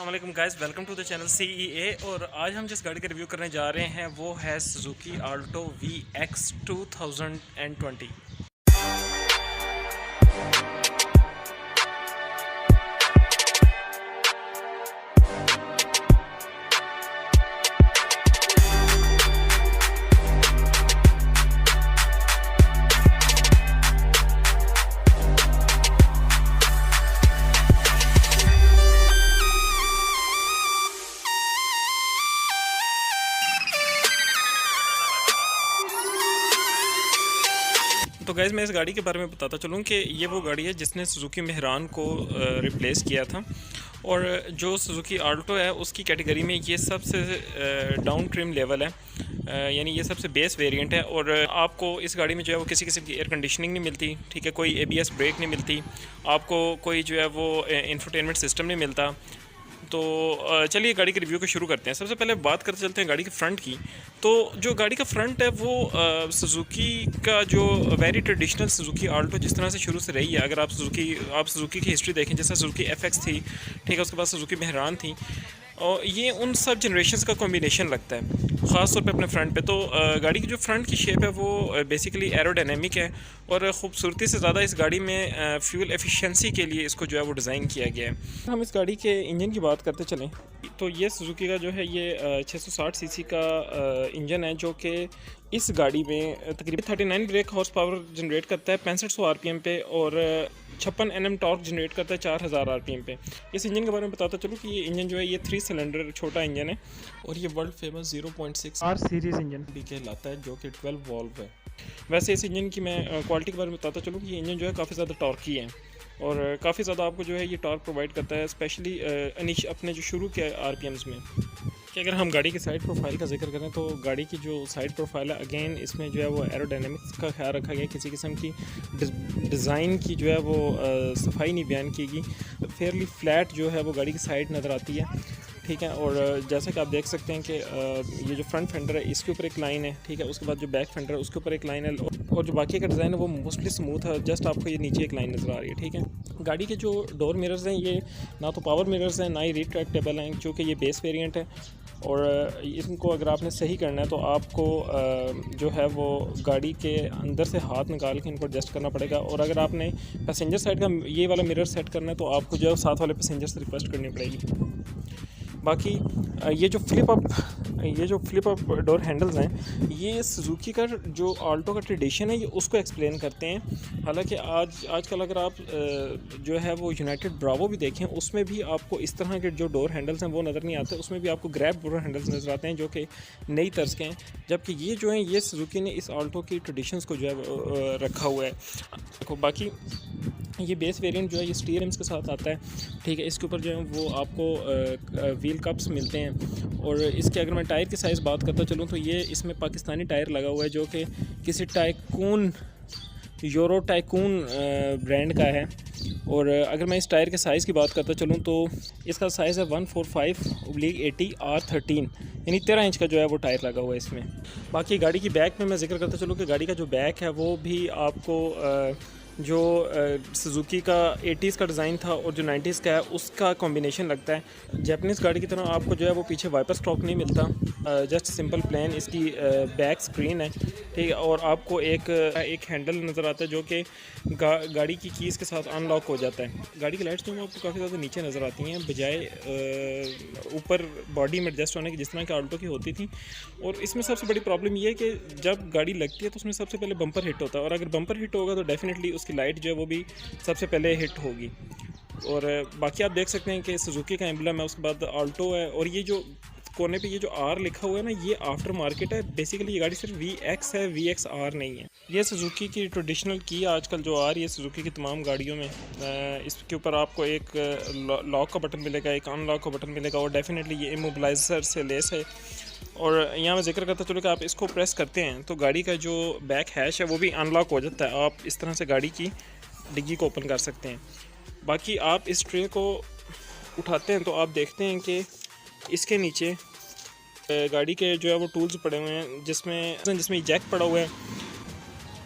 अस्सलाम guys, welcome to the channel CEA। और आज हम जिस गाड़ी का रिव्यू करने जा रहे हैं वो है सुजुकी आल्टो VX 2020। तो गाइज़ मैं इस गाड़ी के बारे में बताता चलूँ कि ये वो गाड़ी है जिसने सुजुकी मेहरान को रिप्लेस किया था। और जो सुजुकी आल्टो है उसकी कैटेगरी में ये सबसे डाउन ट्रिम लेवल है, यानी ये सबसे बेस वेरिएंट है। और आपको इस गाड़ी में जो है वो किसी किस्म की एयर कंडीशनिंग नहीं मिलती, ठीक है, कोई ABS ब्रेक नहीं मिलती, आपको कोई जो है वो इंफोटेनमेंट सिस्टम नहीं मिलता। तो चलिए गाड़ी के रिव्यू को शुरू करते हैं। सबसे पहले बात करते चलते हैं गाड़ी के फ्रंट की। तो जो गाड़ी का फ्रंट है वो सुजुकी का जो वेरी ट्रेडिशनल सुजुकी आल्टो जिस तरह से शुरू से रही है, अगर आप सुजुकी की हिस्ट्री देखें, जैसे सुजुकी FX थी, ठीक है, उसके बाद सुजुकी मेहरान थी, और ये उन सब जनरेशन्स का कॉम्बिनेशन लगता है ख़ास तौर पे अपने फ्रंट पे। तो गाड़ी की जो फ्रंट की शेप है वो बेसिकली एरोडायनेमिक है, और ख़ूबसूरती से ज़्यादा इस गाड़ी में फ्यूल एफिशिएंसी के लिए इसको जो है वो डिज़ाइन किया गया है। हम इस गाड़ी के इंजन की बात करते चलें तो ये सुजुकी का जो है ये 660 cc का इंजन है, जो कि इस गाड़ी में तकरीबन 39 ब्रेक हॉर्स पावर जनरेट करता है 6500 RPM पे, और 56 Nm टॉर्क जनरेट करता है 4000 RPM पे। इस इंजन के बारे में बताता चलूँ कि ये इंजन जो है ये 3 सिलेंडर छोटा इंजन है, और ये world famous 0.6 R series engine भी कहलाता है, जो कि 12 वॉल्व है। वैसे इस इंजन की मैं क्वालिटी के बारे में बताता चलूँ कि ये इंजन जो है काफ़ी ज़्यादा टॉर्की है, और काफ़ी ज़्यादा आपको जो है ये टॉर्क प्रोवाइड करता है, स्पेशली अपने जो शुरू के RPMs में। कि अगर हम गाड़ी की साइड प्रोफाइल का जिक्र करें तो गाड़ी की जो साइड प्रोफाइल है, अगेन इसमें जो है वो एरोडायनेमिक्स का ख्याल रखा गया, किसी किस्म की डिज़ाइन की जो है वो सफाई नहीं बयान की गई। फेयरली फ्लैट जो है वो गाड़ी की साइड नज़र आती है, ठीक है। और जैसा कि आप देख सकते हैं कि ये जो फ्रंट फेंडर है इसके ऊपर एक लाइन है, ठीक है, उसके बाद जो बैक फेंडर है उसके ऊपर एक लाइन है, और जो बाकी का डिज़ाइन है वो मोस्टली स्मूथ है, जस्ट आपको ये नीचे एक लाइन नज़र आ रही है, ठीक है। गाड़ी के जो डोर मिरर्स हैं ये ना तो पावर मिरर्स हैं, ना ही रिट्रैक्टेबल हैं, क्योंकि ये बेस वेरिएंट है। और इनको अगर आपने सही करना है तो आपको जो है वो गाड़ी के अंदर से हाथ निकाल के इनको एडजस्ट करना पड़ेगा, और अगर आपने पैसेंजर साइड का ये वाला मिरर सेट करना है तो आपको जो है साथ वाले पैसेंजर से रिक्वेस्ट करनी पड़ेगी। बाकी ये जो फ्लिप अप डोर हैंडल्स हैं, ये सुजुकी का जो आल्टो का ट्रेडिशन है ये उसको एक्सप्लेन करते हैं। हालांकि आजकल अगर आप जो है वो यूनाइटेड ब्रावो भी देखें, उसमें भी आपको इस तरह के जो डोर हैंडल्स हैं वो नज़र नहीं आते, उसमें भी आपको ग्रैब डोर हैंडल्स नज़र आते हैं जो कि नई तर्ज के हैं। जबकि ये जो हैं ये सुजुकी ने इस आल्टो की ट्रेडिशंस को जो है रखा हुआ है। तो बाकी ये बेस वेरिएंट जो है ये स्टीयर रिम्स के साथ आता है, ठीक है। इसके ऊपर जो है वो आपको व्हील कप्स मिलते हैं, और इसके अगर मैं टायर की साइज़ बात करता चलूँ तो ये इसमें पाकिस्तानी टायर लगा हुआ है, जो कि किसी यूरो टाइकून ब्रांड का है। और अगर मैं इस टायर के साइज़ की बात करता चलूँ तो इसका साइज़ है 145/80 R13, यानी 13 इंच का जो है वो टायर लगा हुआ है इसमें। बाकी गाड़ी की बैक में मैं जिक्र करता चलूँ कि गाड़ी का जो बैक है वो भी आपको जो सुजुकी का 80s का डिज़ाइन था और जो 90s का है उसका कॉम्बिनेशन लगता है। जैपनीज़ गाड़ी की तरह आपको जो है वो पीछे वाइपर स्टॉक नहीं मिलता, जस्ट सिंपल प्लेन इसकी बैक स्क्रीन है, ठीक है। और आपको एक हैंडल नज़र आता है जो कि गाड़ी की कीज़ के साथ अनलॉक हो जाता है। गाड़ी की लाइट्स जो आपको काफ़ी ज़्यादा नीचे नज़र आती हैं, बजाय ऊपर बॉडी में एडजस्ट होने की जिस तरह की आल्टो की होती थी। और इसमें सबसे बड़ी प्रॉब्लम ये है कि जब गाड़ी लगती है तो उसमें सबसे पहले बम्पर हिट होता है, और अगर बम्पर हिट होगा तो डेफिनेटली उसकी लाइट जो है वो भी सबसे पहले हिट होगी। और बाकी आप देख सकते हैं कि सुजुकी का एम्बलम है, उसके बाद आल्टो है, और ये जो कोने पे ये जो R लिखा हुआ है ना, ये आफ्टर मार्केट है। बेसिकली ये गाड़ी सिर्फ VX है, VXR नहीं है। ये सुजुकी की ट्रेडिशनल की आजकल जो आ रही है सुजुकी की तमाम गाड़ियों में, इसके ऊपर आपको एक लॉक का बटन मिलेगा, एक अनलॉक का बटन मिलेगा, और डेफिनेटली ये इमोबिलाइजर से लेस है। और यहाँ मैं जिक्र करता चलूँ कि आप इसको प्रेस करते हैं तो गाड़ी का जो बैक हैश है वो भी अनलॉक हो जाता है, आप इस तरह से गाड़ी की डिग्गी को ओपन कर सकते हैं। बाकी आप इस ट्रे को उठाते हैं तो आप देखते हैं कि इसके नीचे गाड़ी के जो है वो टूल्स पड़े हुए हैं, जिसमें जैक पड़ा हुआ है,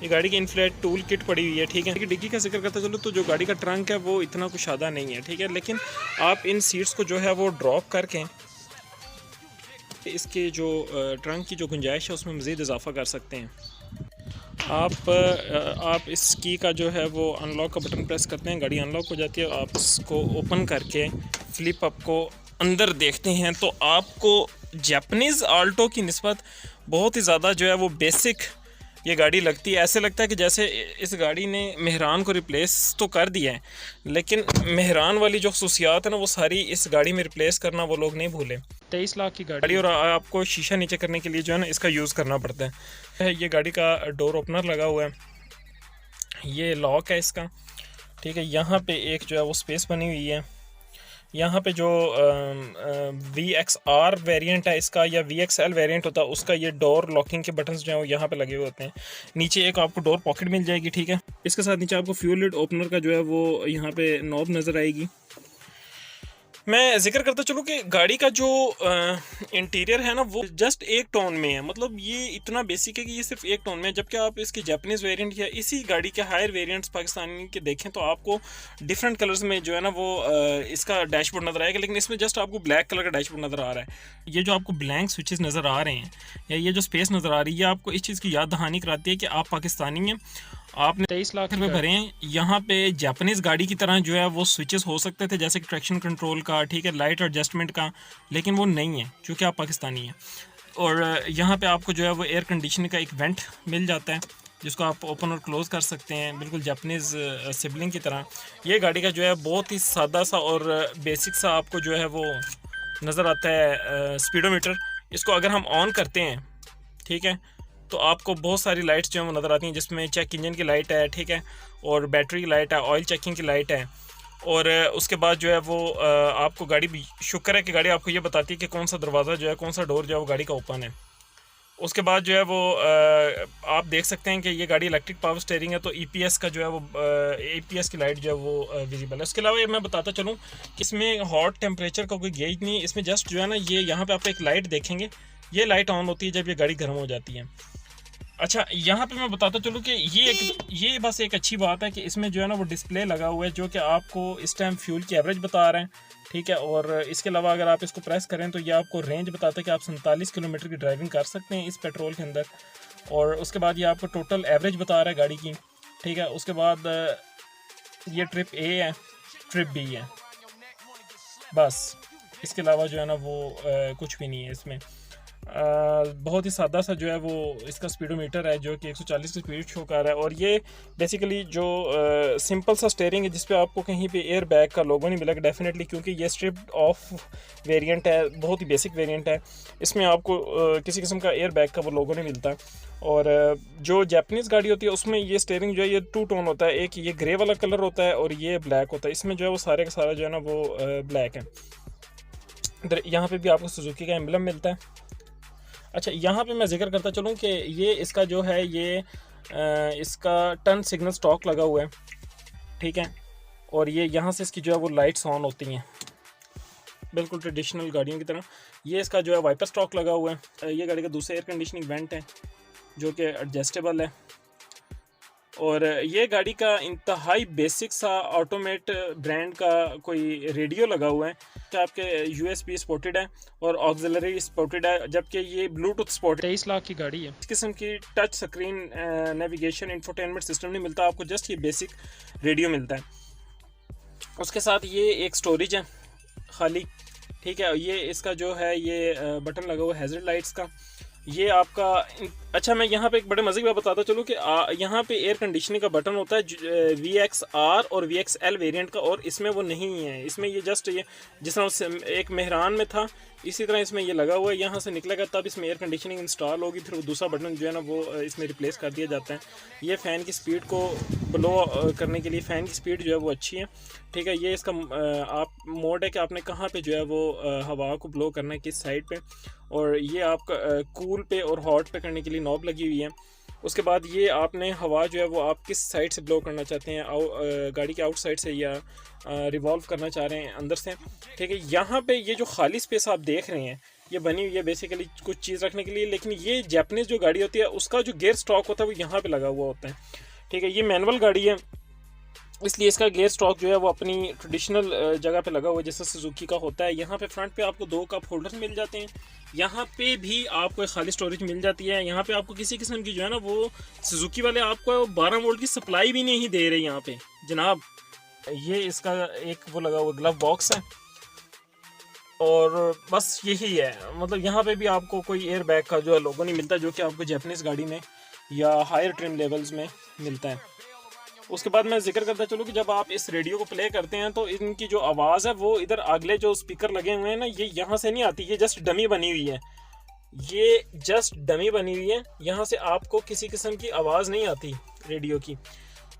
ये गाड़ी की इनफ्लेट टूल किट पड़ी हुई है, ठीक है। डिग्गी का जिक्र करता चलो तो जो गाड़ी का ट्रंक है वो इतना कुछ ज़्यादा नहीं है, ठीक है, लेकिन आप इन सीट्स को जो है वो ड्रॉप करके इसके जो ट्रंक की जो गुंजाइश है उसमें मज़ीद इजाफा कर सकते हैं। आप इस की का जो है वो अनलॉक का बटन प्रेस करते हैं, गाड़ी अनलॉक हो जाती है। आप इसको ओपन करके फ्लिप अप को अंदर देखते हैं तो आपको जापानीज़ आल्टो की निस्बत बहुत ही ज़्यादा जो है वो बेसिक ये गाड़ी लगती है। ऐसे लगता है कि जैसे इस गाड़ी ने मेहरान को रिप्लेस तो कर दिया है, लेकिन मेहरान वाली जो खसूसियात है ना वो सारी इस गाड़ी में रिप्लेस करना वो लोग नहीं भूले। 23 लाख की गाड़ी और आपको शीशा नीचे करने के लिए जो है ना इसका यूज़ करना पड़ता है। ये गाड़ी का डोर ओपनर लगा हुआ है, ये लॉक है इसका, ठीक है। यहाँ पे एक जो है वो स्पेस बनी हुई है। यहाँ पे जो VXR वेरिएंट है इसका या VXL वेरिएंट होता है उसका ये डोर लॉकिंग के बटन्स जो है वो यहाँ पे लगे हुए होते हैं। नीचे एक आपको डोर पॉकेट मिल जाएगी, ठीक है। इसके साथ नीचे आपको फ्यूल लिड ओपनर का जो है वो यहाँ पे नॉब नज़र आएगी। मैं जिक्र करता चलूँ कि गाड़ी का जो इंटीरियर है ना वो जस्ट एक टोन में है, मतलब ये इतना बेसिक है कि ये सिर्फ एक टोन में है। जबकि आप इसकी जापानीज़ वेरिएंट या इसी गाड़ी के हायर वेरिएंट्स पाकिस्तानी के देखें तो आपको डिफरेंट कलर्स में जो है ना वो इसका डैशबोर्ड नज़र आएगा, लेकिन इसमें जस्ट आपको ब्लैक कलर का डैशबोर्ड नज़र आ रहा है। ये जो आपको ब्लैंक स्विचेस नज़र आ रहे हैं या ये जो स्पेस नज़र आ रही है आपको इस चीज़ की याद दहानी कराती है कि आप पाकिस्तानी हैं, आपने 23 लाख रुपए भरे हैं। यहाँ पे जापानीज़ गाड़ी की तरह जो है वो स्विचेस हो सकते थे जैसे कि ट्रैक्शन कंट्रोल का, ठीक है, लाइट एडजस्टमेंट का, लेकिन वो नहीं है क्योंकि आप पाकिस्तानी हैं। और यहाँ पे आपको जो है वो एयर कंडीशनर का एक वेंट मिल जाता है जिसको आप ओपन और क्लोज़ कर सकते हैं, बिल्कुल जापानीज़ सिबलिंग की तरह। ये गाड़ी का जो है बहुत ही सादा सा और बेसिक सा आपको जो है वो नज़र आता है स्पीडोमीटर। इसको अगर हम ऑन करते हैं, ठीक है, तो आपको बहुत सारी लाइट्स जो है वो नज़र आती हैं, जिसमें चेक इंजन की लाइट है, ठीक है, और बैटरी की लाइट है, ऑयल चेकिंग की लाइट है। और उसके बाद जो है वो आपको गाड़ी भी शुक्र है कि गाड़ी आपको ये बताती है कि कौन सा दरवाज़ा जो है, कौन सा डोर जो है वो गाड़ी का ओपन है। उसके बाद जो है वो आप देख सकते हैं कि ये गाड़ी इलेक्ट्रिक पावर स्टीयरिंग है तो EPS का जो है वो EPS की लाइट जो है वो विजिबल है। उसके अलावा मैं बताता चलूँ कि इसमें हॉट टेम्परेचर का कोई गेज नहीं है, इसमें जस्ट जो है ना ये यहाँ पे आप एक लाइट देखेंगे, ये लाइट ऑन होती है जब ये गाड़ी गर्म हो जाती है। अच्छा, यहाँ पे मैं बताता चलूँ कि ये बस एक अच्छी बात है कि इसमें जो है ना वो डिस्प्ले लगा हुआ है जो कि आपको इस टाइम फ्यूल की एवरेज बता रहे हैं, ठीक है। और इसके अलावा अगर आप इसको प्रेस करें तो ये आपको रेंज बताता है कि आप 47 किलोमीटर की ड्राइविंग कर सकते हैं इस पेट्रोल के अंदर। और उसके बाद ये आपको टोटल एवरेज बता रहा है गाड़ी की, ठीक है। उसके बाद ये ट्रिप A है, ट्रिप B है, बस इसके अलावा जो है ना वो कुछ भी नहीं है इसमें। बहुत ही सादा सा जो है वो इसका स्पीडोमीटर है जो कि 140 की स्पीड शो कर रहा है। और ये बेसिकली जो सिंपल सा स्टीयरिंग है जिस पे आपको कहीं पे एयर बैग का लोगो नहीं मिलेगा डेफिनेटली, क्योंकि ये स्ट्रिप्ड ऑफ वेरिएंट है, बहुत ही बेसिक वेरिएंट है। इसमें आपको किसी किस्म का एयर बैग का वो लोगो नहीं मिलता। और जो जापानीज़ गाड़ी होती है उसमें ये स्टीयरिंग जो है ये 2 टोन होता है, एक ये ग्रे वाला कलर होता है और ये ब्लैक होता है। इसमें जो है वो सारे का सारा जो है ना वो ब्लैक है। यहाँ पे भी आपको सुजुकी का एम्बलम मिलता है। अच्छा, यहाँ पे मैं जिक्र करता चलूँ कि ये इसका जो है ये इसका टर्न सिग्नल स्टॉक लगा हुआ है, ठीक है। और ये यहाँ से इसकी जो है वो लाइट्स ऑन होती हैं बिल्कुल ट्रेडिशनल गाड़ियों की तरह। ये इसका जो है वाइपर स्टॉक लगा हुआ है। ये गाड़ी का दूसरा एयर कंडीशनिंग वेंट है जो कि एडजस्टेबल है। और ये गाड़ी का इंतहाई बेसिक सा ऑटोमेट ब्रांड का कोई रेडियो लगा हुआ है जो आपके USB सपोर्टेड है और ऑक्सिलरी सपोर्टेड है, जबकि ये ब्लूटूथ सपोर्टेड। 23 लाख की गाड़ी है। इस किस्म की touch screen navigation infotainment system नहीं मिलता आपको, जस्ट ये बेसिक रेडियो मिलता है। उसके साथ ये एक स्टोरेज है खाली, ठीक है। ये इसका जो है ये बटन लगा हुआ है हैज़र्ड लाइट्स का, ये आपका। अच्छा, मैं यहाँ पे एक बड़े मज़े की बात बताता चलूँ कि यहाँ पे एयर कंडीशनिंग का बटन होता है VXR और VXL वेरिएंट का, और इसमें वो नहीं है। इसमें ये जस्ट ये जिस तरह एक मेहरान में था इसी तरह इसमें ये लगा हुआ है, यहाँ से निकलेगा तब इसमें एयर कंडीशनिंग इंस्टॉल होगी, फिर वो दूसरा बटन जो है ना वो इसमें रिप्लेस कर दिया जाता है। ये फ़ैन की स्पीड को ब्लो करने के लिए, फ़ैन की स्पीड जो है वो अच्छी है, ठीक है। ये इसका आप मोड है कि आपने कहाँ पे जो है वो हवा को ब्लो करना है, किस साइड पे। और ये आपका कूल पे और हॉट पे करने के लिए नॉब लगी हुई है। उसके बाद ये आपने हवा जो है वो आप किस साइड से ब्लो करना चाहते हैं, गाड़ी के आउट साइड से या रिवॉल्व करना चाह रहे हैं अंदर से, ठीक है। यहाँ पे ये जो खाली स्पेस आप देख रहे हैं ये बनी हुई है बेसिकली कुछ चीज़ रखने के लिए, लेकिन ये जापानीज़ जो गाड़ी होती है उसका जो गियर स्टॉक होता है वो यहाँ पे लगा हुआ होता है, ठीक है। ये मैनुअल गाड़ी है इसलिए इसका गियर स्टॉक जो है वो अपनी ट्रेडिशनल जगह पे लगा हुआ है जैसे सुजुकी का होता है। यहाँ पे फ्रंट पे आपको 2 कप होल्डर्स मिल जाते हैं, यहाँ पे भी आपको एक खाली स्टोरेज मिल जाती है। यहाँ पे आपको किसी किस्म की जो है ना वो सुजुकी वाले आपको 12 वोल्ट की सप्लाई भी नहीं दे रहे यहाँ पे जनाब। ये इसका एक वो लगा हुआ ग्लव बॉक्स है और बस यही है, मतलब यहाँ पे भी आपको कोई एयर बैग का जो है लोगो नहीं मिलता जो कि आपको जापानीज़ गाड़ी में या हायर ट्रिम लेवल्स में मिलता है। उसके बाद मैं जिक्र करता चलूँ कि जब आप इस रेडियो को प्ले करते हैं तो इनकी जो आवाज़ है वो इधर अगले जो स्पीकर लगे हुए हैं ना ये यहाँ से नहीं आती, ये जस्ट डमी बनी हुई है, ये जस्ट डमी बनी हुई है, यहाँ से आपको किसी किस्म की आवाज़ नहीं आती रेडियो की।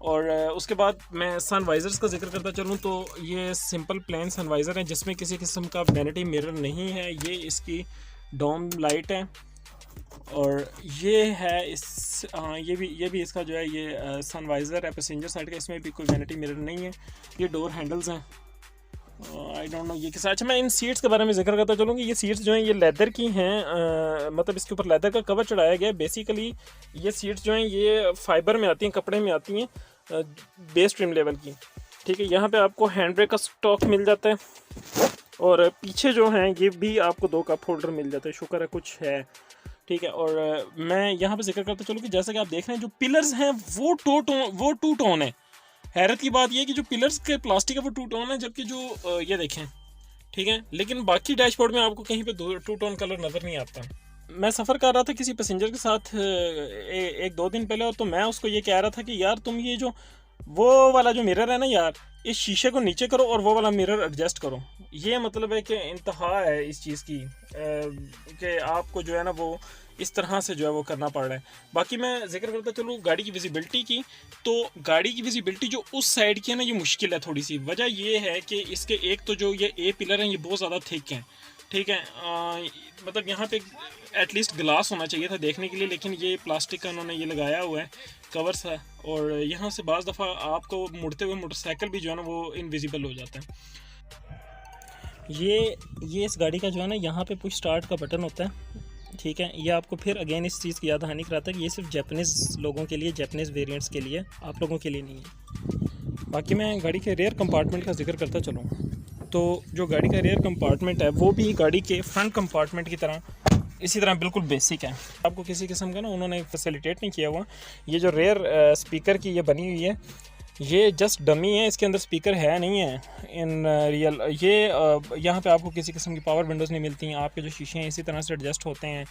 और उसके बाद मैं सनवाइज़र्स का जिक्र करता चलूँ तो ये सिंपल प्लेन सनवाइज़र है जिसमें किसी किस्म का वैनिटी मिरर नहीं है, ये इसकी डोम लाइट है और ये है इस ये भी इसका जो है ये सनवाइज़र है पैसेंजर साइड का, इसमें भी कोई वैनिटी मिरर नहीं है। ये डोर हैंडल्स हैं, आई डोंट नो ये किस। अच्छा मैं इन सीट्स के बारे में जिक्र करता चलूँ कि ये सीट्स जो हैं ये लेदर की हैं, मतलब इसके ऊपर लेदर का कवर चढ़ाया गया है। बेसिकली ये सीट्स जो हैं ये फाइबर में आती हैं, कपड़े में आती हैं, बेस ट्रिम लेवल की, ठीक है। यहाँ पे आपको हैंड ब्रेक का स्टॉक मिल जाता है और पीछे जो हैं ये भी आपको 2 कप होल्डर मिल जाते हैं, शुक्र है कुछ है, ठीक है। और मैं यहाँ पे जिक्र करता चलूँ कि जैसे कि आप देख रहे हैं जो पिलर्स हैं वो टू टोन है। हैरत की बात ये कि जो पिलर्स के प्लास्टिक है वो 2 टोन है, जबकि जो ये देखें, ठीक है, लेकिन बाकी डैशबोर्ड में आपको कहीं पे 2 टोन कलर नज़र नहीं आता। मैं सफ़र कर रहा था किसी पैसेंजर के साथ 1-2 दिन पहले और तो मैं उसको ये कह रहा था कि यार तुम ये जो वो वाला जो मिरर है ना यार इस शीशे को नीचे करो और वो वाला मिरर एडजस्ट करो। ये मतलब है कि इंतहा है इस चीज़ की कि आपको जो है ना वो इस तरह से जो है वो करना पड़ रहा है। बाकी मैं जिक्र करता चलूँ गाड़ी की विजिबिलिटी की, तो गाड़ी की विजिबिलिटी जो उस साइड की है ना ये मुश्किल है थोड़ी सी। वजह ये है कि इसके एक तो जो ये ए पिलर हैं ये बहुत ज़्यादा थिक हैं, ठीक है। मतलब यहाँ पे एटलीस्ट ग्लास होना चाहिए था देखने के लिए, लेकिन ये प्लास्टिक का उन्होंने ये लगाया हुआ है कवर सा, और यहाँ से बाज़ दफ़ा आपको मुड़ते हुए मोटरसाइकिल भी जो है ना वो इनविजिबल हो जाता है। ये इस गाड़ी का जो है ना यहाँ पे पुश स्टार्ट का बटन होता है, ठीक है। ये आपको फिर अगेन इस चीज़ की याद दहानी कराता है कि ये सिर्फ जापानीज़ लोगों के लिए, जापानीज़ वेरिएंट्स के लिए, आप लोगों के लिए नहीं है। बाकी मैं गाड़ी के रेयर कंपार्टमेंट का जिक्र करता चलूँ तो जो गाड़ी का रेयर कंपार्टमेंट है वो भी गाड़ी के फ्रंट कंपार्टमेंट की तरह इसी तरह बिल्कुल बेसिक है, आपको किसी किस्म का ना उन्होंने फैसिलिटेट नहीं किया हुआ। ये जो रेयर स्पीकर की ये बनी हुई है ये जस्ट डमी है, इसके अंदर स्पीकर है नहीं है इन रियल। ये यहाँ पे आपको किसी किस्म की पावर विंडोज़ नहीं मिलती हैं, आपके जो शीशे हैं इसी तरह से एडजस्ट होते हैं,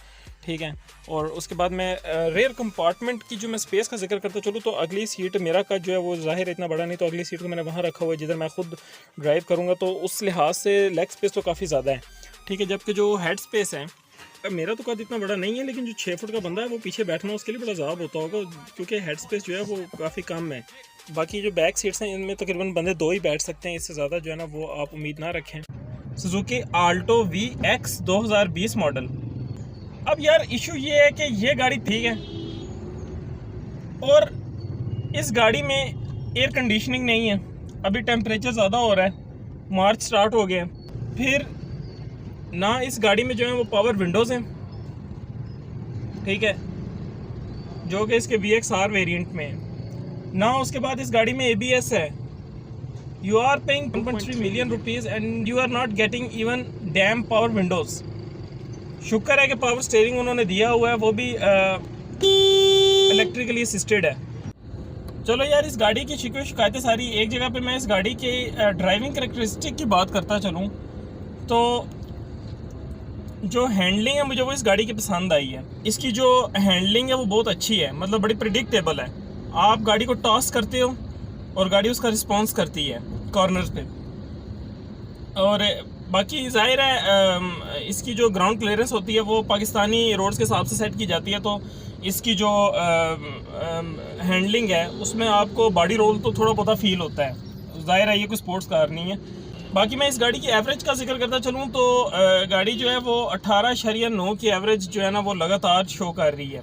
ठीक है। और उसके बाद मैं रेयर कंपार्टमेंट की जो मैं स्पेस का जिक्र करता चलूँ तो अगली सीट मेरा का जो है वो ज़ाहिर इतना बड़ा नहीं, तो अगली सीट को मैंने वहाँ रखा हुआ है जिधर मैं खुद ड्राइव करूँगा, तो उस लिहाज से लेग स्पेस तो काफ़ी ज़्यादा है, ठीक है। जबकि जो हेड स्पेस है मेरा तो कद इतना बड़ा नहीं है, लेकिन जो 6 फुट का बंदा है वो पीछे बैठना उसके लिए बड़ा ज़ाब होता होगा क्योंकि हेड स्पेस जो है वो काफ़ी कम है। बाकी जो बैक सीट्स हैं इनमें तकरीबन बंदे 2 ही बैठ सकते हैं, इससे ज़्यादा जो है ना वो आप उम्मीद ना रखें। Suzuki Alto VX 2020 model. अब यार इशू ये है कि ये गाड़ी ठीक है और इस गाड़ी में एयर कंडीशनिंग नहीं है, अभी टेम्परेचर ज़्यादा हो रहा है, मार्च स्टार्ट हो गया, फिर ना इस गाड़ी में जो है वो पावर विंडोज़ हैं, ठीक है, जो कि इसके VXR वेरिएंट में है, ना उसके बाद इस गाड़ी में ABS है। You are paying 1.3 million rupees and you are not getting even damn power windows. शुक्र है कि पावर स्टीयरिंग उन्होंने दिया हुआ है, वो भी इलेक्ट्रिकली असिस्टेड है। चलो यार इस गाड़ी की शिकायतें सारी एक जगह पे। मैं इस गाड़ी के ड्राइविंग कैरेक्टरिस्टिक की बात करता चलूँ तो जो हैंडलिंग है मुझे वो इस गाड़ी की पसंद आई है। इसकी जो हैंडलिंग है वो बहुत अच्छी है, मतलब बड़ी प्रिडिक्टेबल है। आप गाड़ी को टॉस करते हो और गाड़ी उसका रिस्पॉन्स करती है कॉर्नर्स पे। और बाकी जाहिर है इसकी जो ग्राउंड क्लियरेंस होती है वो पाकिस्तानी रोड्स के हिसाब से सेट की जाती है, तो इसकी जो हैंडलिंग है उसमें आपको बॉडी रोल तो थोड़ा बहुत फील होता है। जाहिर है ये कोई स्पोर्ट्स कार नहीं है। बाकी मैं इस गाड़ी की एवरेज का जिक्र करता चलूँ तो गाड़ी जो है वो 18.9 की एवरेज जो है ना वो लगातार शो कर रही है।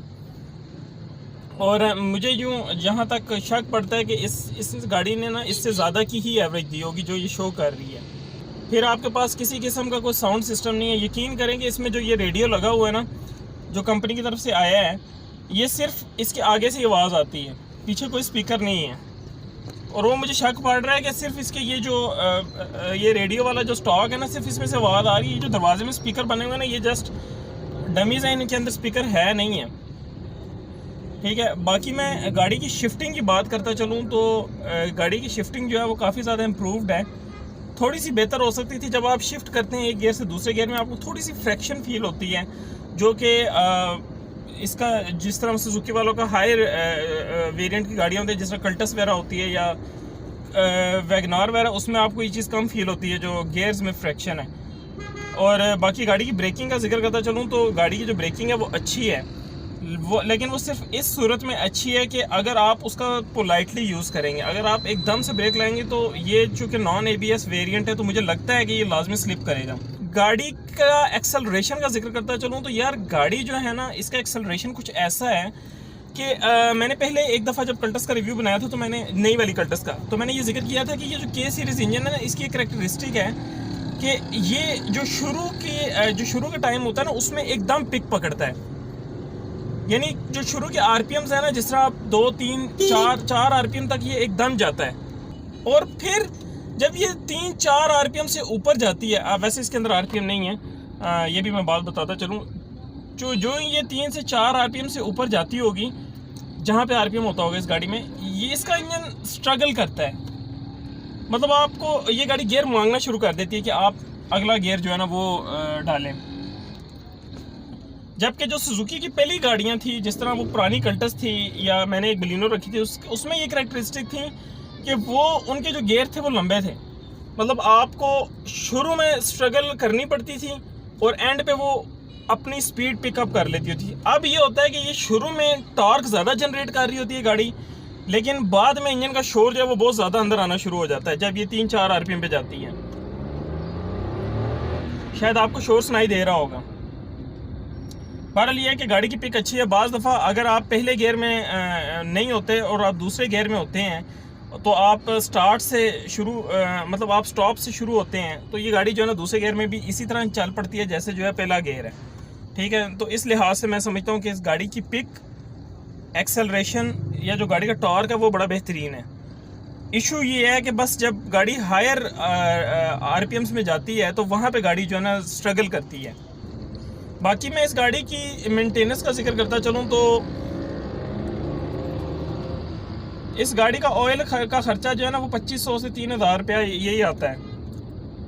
और मुझे यूँ जहाँ तक शक पड़ता है कि इस गाड़ी ने ना इससे ज़्यादा की ही एवरेज दी होगी जो ये शो कर रही है। फिर आपके पास किसी किस्म का कोई साउंड सिस्टम नहीं है। यकीन करेंगे इसमें जो ये रेडियो लगा हुआ है ना, जो कंपनी की तरफ से आया है, ये सिर्फ इसके आगे से आवाज़ आती है, पीछे कोई स्पीकर नहीं है। और वो मुझे शक पड़ रहा है कि सिर्फ इसके ये जो ये रेडियो वाला जो स्टॉक है ना, सिर्फ इसमें से आवाज़ आ रही है। जो दरवाजे में स्पीकर बने हुए हैं ना, ये जस्ट डमीज़ हैं, इनके अंदर स्पीकर है नहीं है। ठीक है, बाकी मैं गाड़ी की शिफ्टिंग की बात करता चलूँ तो गाड़ी की शिफ्टिंग जो है वो काफ़ी ज़्यादा इम्प्रूव्ड है। थोड़ी सी बेहतर हो सकती थी। जब आप शिफ्ट करते हैं एक गियर से दूसरे गियर में, आपको थोड़ी सी फ्रैक्शन फील होती है, जो कि इसका जिस तरह सुजुकी वालों का हायर वेरिएंट की गाड़ियाँ होती है, जिस तरह कल्टस वगैरह होती है या वैगनार वगैरह, उसमें आपको ये चीज़ कम फील होती है जो गियर्स में फ्रैक्शन है। और बाकी गाड़ी की ब्रेकिंग का जिक्र करता चलूँ तो गाड़ी की जो ब्रेकिंग है वो अच्छी है, वो लेकिन वो सिर्फ इस सूरत में अच्छी है कि अगर आप उसका पोलाइटली यूज़ करेंगे। अगर आप एकदम से ब्रेक लाएंगे तो ये चूँकि नॉन ABS वेरिएंट है, तो मुझे लगता है कि ये लाजमी स्लिप करेगा। गाड़ी का एक्सेलरेशन का जिक्र करता चलूँ तो यार गाड़ी जो है ना, इसका एक्सेलरेशन कुछ ऐसा है कि मैंने पहले एक दफ़ा जब कल्टस का रिव्यू बनाया था, तो मैंने नई वाली कल्टस का, तो मैंने ये जिक्र किया था कि ये जो K सीरीज़ इंजन है ना, इसकी एक करैक्टरिस्टिक है कि ये जो शुरू का टाइम होता है ना, उसमें एकदम पिक पकड़ता है। यानी जो शुरू के RPMs है ना, जिस तरह आप 2, 3, 4 RPM तक ये एकदम जाता है। और फिर जब ये 3, 4 RPM से ऊपर जाती है, वैसे इसके अंदर RPM नहीं है, ये भी मैं बात बताता चलूँ, जो ये 3 से 4 RPM से ऊपर जाती होगी, जहाँ पे RPM होता होगा इस गाड़ी में, ये इसका इंजन स्ट्रगल करता है। मतलब आपको ये गाड़ी गियर मांगना शुरू कर देती है कि आप अगला गियर जो है ना वो डालें। जबकि जो सुजुकी की पहली गाड़ियाँ थी, जिस तरह वो पुरानी कल्टस थी या मैंने एक बलिनो रखी थी, उसमें ये करैक्टरिस्टिक थी कि वो उनके जो गियर थे वो लंबे थे। मतलब आपको शुरू में स्ट्रगल करनी पड़ती थी और एंड पे वो अपनी स्पीड पिकअप कर लेती थी। अब ये होता है कि ये शुरू में टॉर्क ज़्यादा जनरेट कर रही होती है गाड़ी, लेकिन बाद में इंजन का शोर जो है वो बहुत ज़्यादा अंदर आना शुरू हो जाता है जब ये 3, 4 RPM पे जाती है। शायद आपको शोर सुनाई दे रहा होगा। बहरहाल ये है कि गाड़ी की पिक अच्छी है। बाज़ दफ़ा अगर आप पहले गियर में नहीं होते और आप दूसरे गियर में होते हैं, तो आप स्टार्ट से शुरू मतलब आप स्टॉप से शुरू होते हैं, तो ये गाड़ी जो है ना दूसरे गियर में भी इसी तरह चल पड़ती है जैसे जो है पहला गियर है। ठीक है, तो इस लिहाज से मैं समझता हूँ कि इस गाड़ी की पिक, एक्सेलरेशन या जो गाड़ी का टॉर्क है वो बड़ा बेहतरीन है। इशू ये है कि बस जब गाड़ी हायर RPMs में जाती है तो वहाँ पे गाड़ी जो है ना स्ट्रगल करती है। बाकी मैं इस गाड़ी की मेंटेनेंस का जिक्र करता चलूँ तो इस गाड़ी का ऑयल का ख़र्चा जो है ना वो 2500 से 3000 रुपया यही आता है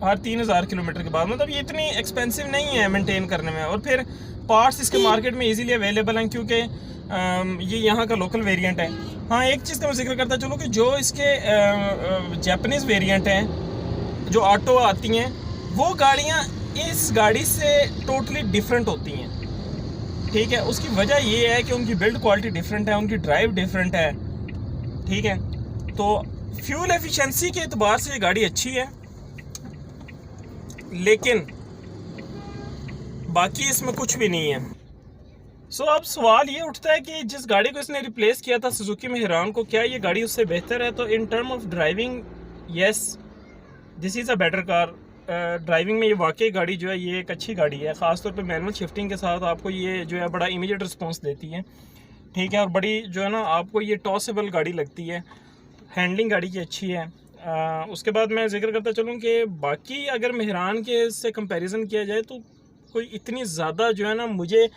हर 3000 किलोमीटर के बाद। मतलब ये इतनी एक्सपेंसिव नहीं है मेंटेन करने में। और फिर पार्ट्स इसके मार्केट में इजीली अवेलेबल हैं क्योंकि ये यहाँ का लोकल वेरिएंट है। हाँ, एक चीज़ का मैं जिक्र करता चलूँ कि जो इसके जापानीज़ वेरिएंट हैं जो ऑटो आती हैं, वो गाड़ियाँ इस गाड़ी से टोटली डिफरेंट होती हैं। ठीक है, उसकी वजह ये है कि उनकी बिल्ड क्वालिटी डिफरेंट है, उनकी ड्राइव डिफरेंट है। ठीक है, तो फ्यूल एफिशिएंसी के एतबार से ये गाड़ी अच्छी है, लेकिन बाकी इसमें कुछ भी नहीं है। सो अब सवाल ये उठता है कि जिस गाड़ी को इसने रिप्लेस किया था सुजुकी मेहरान को, क्या ये गाड़ी उससे बेहतर है? तो in term of driving, yes, this is a better car. Driving में ये वाकई गाड़ी जो है ये एक अच्छी गाड़ी है। ख़ासतौर पे मैनुअल शिफ्टिंग के साथ आपको ये जो है बड़ा इमीडिएट रिस्पॉन्स देती है। ठीक है, और बड़ी जो है ना आपको ये टॉसेबल गाड़ी लगती है। हैंडलिंग गाड़ी की अच्छी है। उसके बाद मैं जिक्र करता चलूँ कि बाकी अगर मेहरान के से कंपैरिजन किया जाए तो कोई इतनी ज़्यादा जो है ना मुझे,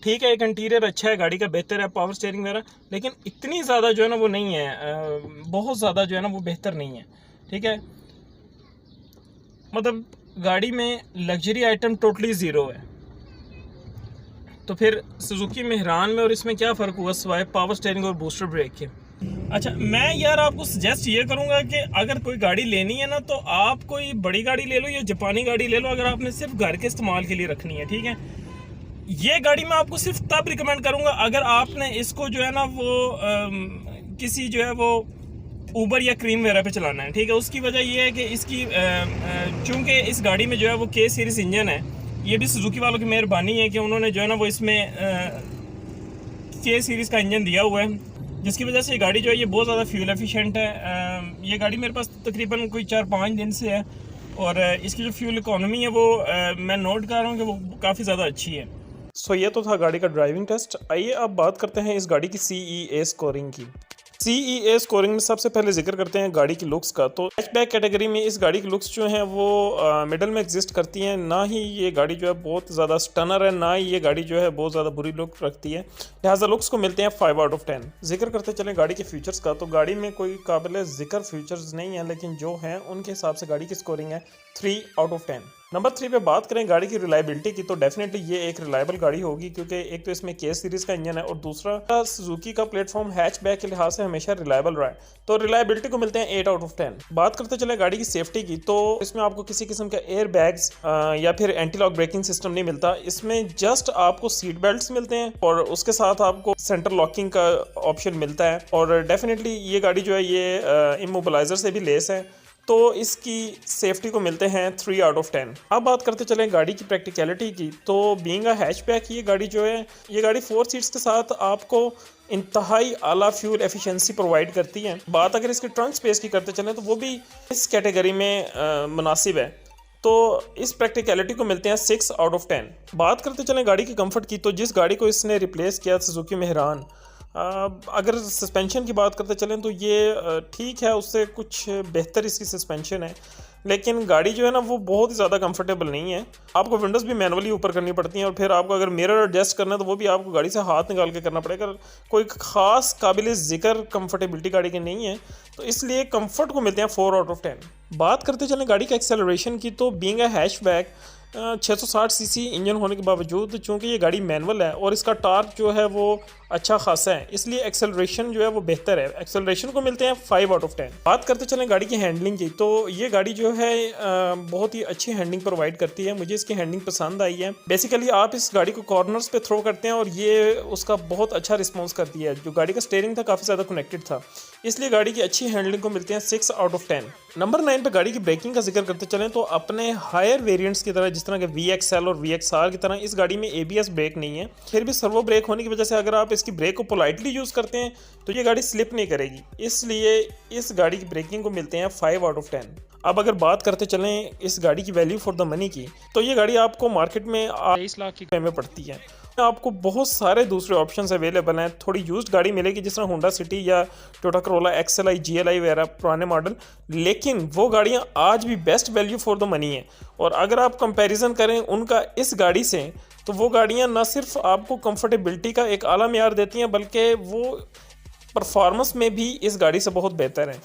ठीक है, एक इंटीरियर अच्छा है गाड़ी का, बेहतर है, पावर स्टीयरिंग वगैरह, लेकिन इतनी ज़्यादा जो है ना वो नहीं है, बहुत ज़्यादा जो है ना वो बेहतर नहीं है। ठीक है, मतलब गाड़ी में लग्जरी आइटम टोटली ज़ीरो है। तो फिर सुजुकी मेहरान में और इसमें क्या फ़र्क हुआ सिवाय पावर स्टीयरिंग और बूस्टर ब्रेक के? अच्छा, मैं यार आपको सजेस्ट ये करूँगा कि अगर कोई गाड़ी लेनी है ना, तो आप कोई बड़ी गाड़ी ले लो या जापानी गाड़ी ले लो, अगर आपने सिर्फ घर के इस्तेमाल के लिए रखनी है। ठीक है, ये गाड़ी मैं आपको सिर्फ तब रिकमेंड करूँगा अगर आपने इसको जो है ना वो किसी जो है वो ऊबर या क्रीम वगैरह पे चलाना है। ठीक है, उसकी वजह ये है कि इसकी चूँकि इस गाड़ी में जो है वो K सीरीज़ इंजन है, ये भी सुजुकी वालों की मेहरबानी है कि उन्होंने जो है ना वो इसमें के सीरीज़ का इंजन दिया हुआ है, जिसकी वजह से ये गाड़ी जो है ये बहुत ज़्यादा फ्यूल एफिशिएंट है। ये गाड़ी मेरे पास तकरीबन कोई 4-5 दिन से है और इसकी जो फ्यूल इकोनॉमी है वो मैं नोट कर रहा हूँ कि वो काफ़ी ज़्यादा अच्छी है। सो ये तो था गाड़ी का ड्राइविंग टेस्ट। आइए अब बात करते हैं इस गाड़ी की CEA स्कोरिंग की। CEA स्कोरिंग में सबसे पहले जिक्र करते हैं गाड़ी की लुक्स का। तो हैचबैक कैटेगरी में इस गाड़ी की लुक्स जो हैं वो मिडल में एग्जिस्ट करती हैं। ना ही ये गाड़ी जो है बहुत ज़्यादा स्टनर है, ना ही ये गाड़ी जो है बहुत ज़्यादा बुरी लुक रखती है, लिहाजा लुक्स को मिलते हैं 5 आउट ऑफ 10। जिक्र करते चलें गाड़ी के फीचर्स का, तो गाड़ी में कोई काबिल जिक्र फीचर्स नहीं है, लेकिन जो हैं उनके हिसाब से गाड़ी की स्कोरिंग है 3 आउट ऑफ 10। नंबर 3 पे बात करें गाड़ी की रिलायबिलिटी की, तो डेफिनेटली ये एक रिलायबल गाड़ी होगी, क्योंकि एक तो इसमें के सीरीज़ का इंजन है और दूसरा सुजुकी का प्लेटफॉर्म हैचबैक के लिहाज से हमेशा रिलायबल रहा है। तो रिलायबिलिटी को मिलते हैं 8 आउट ऑफ 10। बात करते चले गाड़ी की सेफ्टी की, तो इसमें आपको किसी किस्म का एयर बैग्स या फिर एंटी लॉक ब्रेकिंग सिस्टम नहीं मिलता। इसमें जस्ट आपको सीट बेल्ट मिलते हैं और उसके साथ आपको सेंटर लॉकिंग का ऑप्शन मिलता है। और डेफिनेटली ये गाड़ी जो है ये इमोबिलाइजर से भी लेस है, तो इसकी सेफ्टी को मिलते हैं 3 आउट ऑफ 10। अब बात करते चलें गाड़ी की प्रैक्टिकलिटी की, तो बीइंग अ हैचबैक ये गाड़ी जो है ये गाड़ी 4 सीट्स के साथ आपको इंतहाई आला फ्यूल एफिशिएंसी प्रोवाइड करती है। बात अगर इसके ट्रंक स्पेस की करते चलें तो वो भी इस कैटेगरी में मुनासिब है, तो इस प्रैक्टिकलिटी को मिलते हैं 6 आउट ऑफ 10। बात करते चलें गाड़ी के कंफर्ट की, तो जिस गाड़ी को इसने रिप्लेस किया सुजुकी मेहरान, अगर सस्पेंशन की बात करते चलें तो ये ठीक है, उससे कुछ बेहतर इसकी सस्पेंशन है, लेकिन गाड़ी जो है ना वो बहुत ही ज़्यादा कंफर्टेबल नहीं है। आपको विंडोज़ भी मैनुअली ऊपर करनी पड़ती हैं और फिर आपको अगर मिरर एडजस्ट करना है तो वो भी आपको गाड़ी से हाथ निकाल के करना पड़ेगा। कोई ख़ास काबिल ज़िक्र कंफर्टेबिलिटी गाड़ी की नहीं है, तो इसलिए कंफर्ट को मिलते हैं 4 आउट ऑफ 10। बात करते चलें गाड़ी के एक्सेलरेशन की, तो being a hatchback 660 CC engine होने के बावजूद चूँकि ये गाड़ी मैनुअल है और इसका टार्क जो है वो अच्छा खासा है, इसलिए एक्सेलरेशन जो है वो बेहतर है। एक्सेलरेशन को मिलते हैं 5 आउट ऑफ 10। बात करते चलें गाड़ी की हैंडलिंग की, तो ये गाड़ी जो है बहुत ही अच्छी हैंडलिंग प्रोवाइड करती है। मुझे इसकी हैंडलिंग पसंद आई है। बेसिकली आप इस गाड़ी को कॉर्नर्स पे थ्रो करते हैं और ये उसका बहुत अच्छा रिस्पॉन्स करती है। जो गाड़ी का स्टीयरिंग था काफ़ी ज़्यादा कनेक्टेड था, इसलिए गाड़ी की अच्छी हैंडलिंग को मिलते हैं 6 आउट ऑफ 10। नंबर 9 पे गाड़ी की ब्रेकिंग का जिक्र करते चलें, तो अपने हायर वेरिएंट्स की तरह जिस तरह के VXL और VXR की तरह इस गाड़ी में ABS ब्रेक नहीं है। फिर भी सर्वो ब्रेक होने की वजह से अगर आप इसकी ब्रेक को पोलाइटली यूज़ करते हैं तो ये गाड़ी स्लिप नहीं करेगी, इसलिए इस गाड़ी की ब्रेकिंग को मिलते हैं 5 आउट ऑफ 10। अब अगर बात करते चलें इस गाड़ी की वैल्यू फॉर द मनी की, तो ये गाड़ी आपको मार्केट में 23 लाख की में पड़ती है। आपको बहुत सारे दूसरे ऑप्शंस अवेलेबल हैं। थोड़ी यूज्ड गाड़ी मिलेगी जिस तरह होंडा सिटी या टोयोटा करोला XLI GLI वगैरह पुराने मॉडल, लेकिन वो गाड़ियां आज भी best value for the money है। और अगर आप कंपैरिजन करें उनका इस गाड़ी से, तो वो गाड़ियां न सिर्फ आपको कंफर्टेबिलिटी का एक आला मेयार देती हैं, बल्कि वो परफॉर्मेंस में भी इस गाड़ी से बहुत बेहतर है।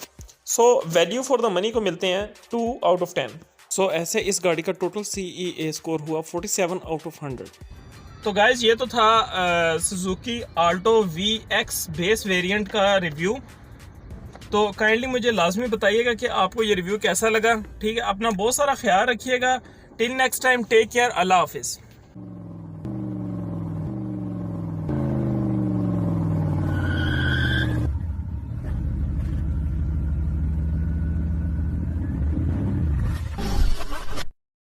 So value for the money को मिलते हैं 2 आउट ऑफ 10। सो ऐसे इस गाड़ी का टोटल CEA स्कोर हुआ 47 आउट ऑफ 100। तो गाइज ये तो था Suzuki Alto VX base variant का रिव्यू। तो काइंडली मुझे लाजमी बताइएगा कि आपको ये रिव्यू कैसा लगा। ठीक है, अपना बहुत सारा ख्याल रखिएगा। Till next time, take care, Allah हाफिज़।